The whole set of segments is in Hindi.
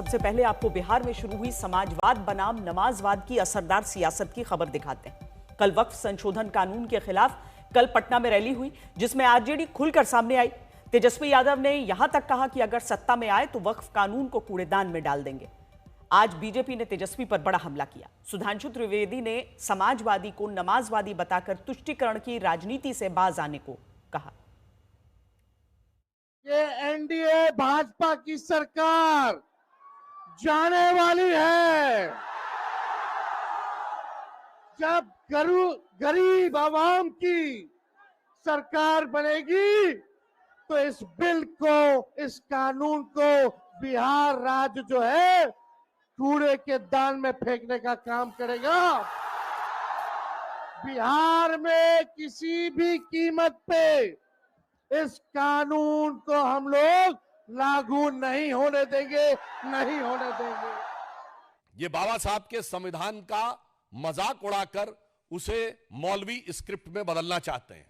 सबसे पहले आपको बिहार में शुरू हुई समाजवाद बनाम नमाजवाद की असरदार सियासत की खबर दिखाते हैं। कल वक्फ संशोधन कानून के खिलाफ कल पटना में रैली हुई, जिसमें आरजेडी खुलकर सामने आई। तेजस्वी यादव ने यहां तक कहा कि अगर सत्ता में आए तो वक्फ कानून को कूड़ेदान में डाल देंगे। आज बीजेपी ने तेजस्वी पर बड़ा हमला किया। सुधांशु त्रिवेदी ने समाजवादी को नमाजवादी बताकर तुष्टीकरण की राजनीति से बाज आने को कहा। ये एनडीए भाजपा की सरकार जाने वाली है। जब गरीब आवाम की सरकार बनेगी तो इस बिल को, इस कानून को बिहार राज्य जो है कूड़े के दान में फेंकने का काम करेगा। बिहार में किसी भी कीमत पे इस कानून को हम लोग लागू नहीं होने देंगे, नहीं होने देंगे। ये बाबा साहब के संविधान का मजाक उड़ाकर उसे मौलवी स्क्रिप्ट में बदलना चाहते हैं।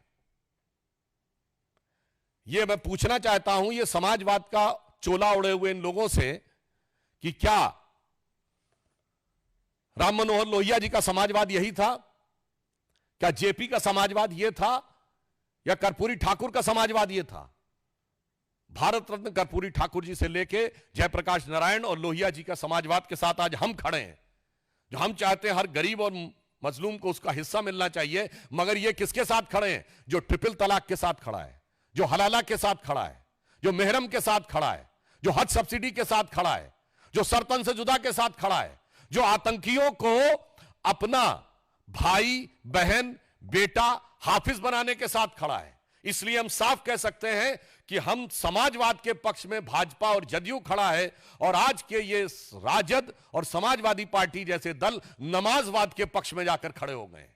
ये मैं पूछना चाहता हूं ये समाजवाद का चोला उड़े हुए इन लोगों से कि क्या राम मनोहर लोहिया जी का समाजवाद यही था? क्या जेपी का समाजवाद यह था? या कर्पूरी ठाकुर का समाजवाद यह था? भारत रत्न कर्पूरी ठाकुर जी से लेके जयप्रकाश नारायण और लोहिया जी का समाजवाद के साथ आज हम खड़े हैं, जो हम चाहते हैं हर गरीब और मजलूम को उसका हिस्सा मिलना चाहिए। मगर ये किसके साथ खड़े हैं? जो ट्रिपल तलाक के साथ खड़ा है, जो हलाला के साथ खड़ा है, जो मेहरम के साथ खड़ा है, जो हज सब्सिडी के साथ खड़ा है, जो सरतन से जुदा के साथ खड़ा है, जो आतंकियों को अपना भाई, बहन, बेटा, हाफिज बनाने के साथ खड़ा है। इसलिए हम साफ कह सकते हैं कि हम समाजवाद के पक्ष में भाजपा और जदयू खड़ा है, और आज के ये राजद और समाजवादी पार्टी जैसे दल नमाजवाद के पक्ष में जाकर खड़े हो गए।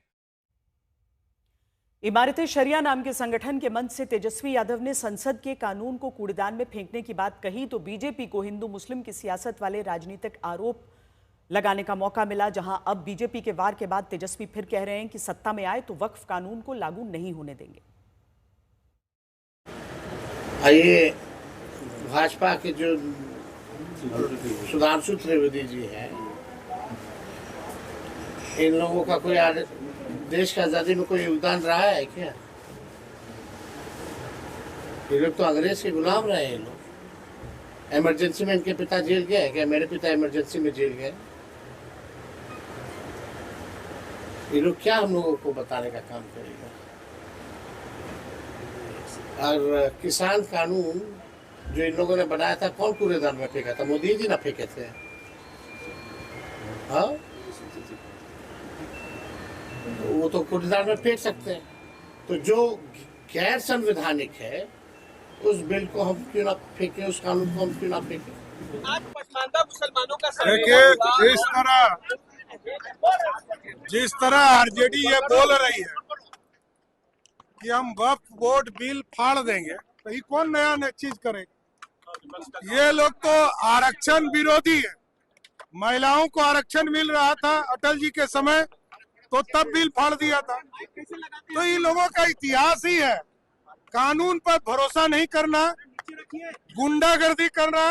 इमारत शरिया नाम के संगठन के मंच से तेजस्वी यादव ने संसद के कानून को कूड़ेदान में फेंकने की बात कही तो बीजेपी को हिंदू मुस्लिम की सियासत वाले राजनीतिक आरोप लगाने का मौका मिला। जहां अब बीजेपी के वार के बाद तेजस्वी फिर कह रहे हैं कि सत्ता में आए तो वक्फ कानून को लागू नहीं होने देंगे। आइए, भाजपा के जो सुधांशु त्रिवेदी जी हैं, इन लोगों का कोई देश की आजादी में कोई योगदान रहा है क्या? ये लोग तो अंग्रेज के गुलाम रहे हैं। लोग इमरजेंसी में इनके पिता जेल गए क्या? मेरे पिता इमरजेंसी में जेल गए। ये लोग क्या हम लोगों को बताने का काम करेगा? और किसान कानून जो इन लोगों ने बनाया था, कौन कूड़ेदान में फेंका था? मोदी जी ना फेंके थे। हाँ, वो तो कूड़ेदान में फेंक सकते हैं। तो जो गैर संवैधानिक है उस बिल को हम क्यों ना फेंके, उस कानून को हम क्यों ना फेंके? आज पसमानदा मुसलमानों का देखिए, जिस तरह आरजेडी ये बोल रही है कि हम वक्फ बोर्ड बिल फाड़ देंगे, तो ये कौन नया चीज करेगा? ये लोग तो आरक्षण विरोधी है। महिलाओं को आरक्षण मिल रहा था अटल जी के समय, तो तब बिल फाड़ दिया था। तो ये लोगों का इतिहास ही है कानून पर भरोसा नहीं करना, गुंडागर्दी करना।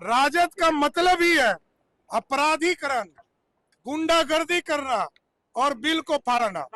राजद का मतलब ही है अपराधीकरण, गुंडागर्दी करना और बिल को फाड़ना।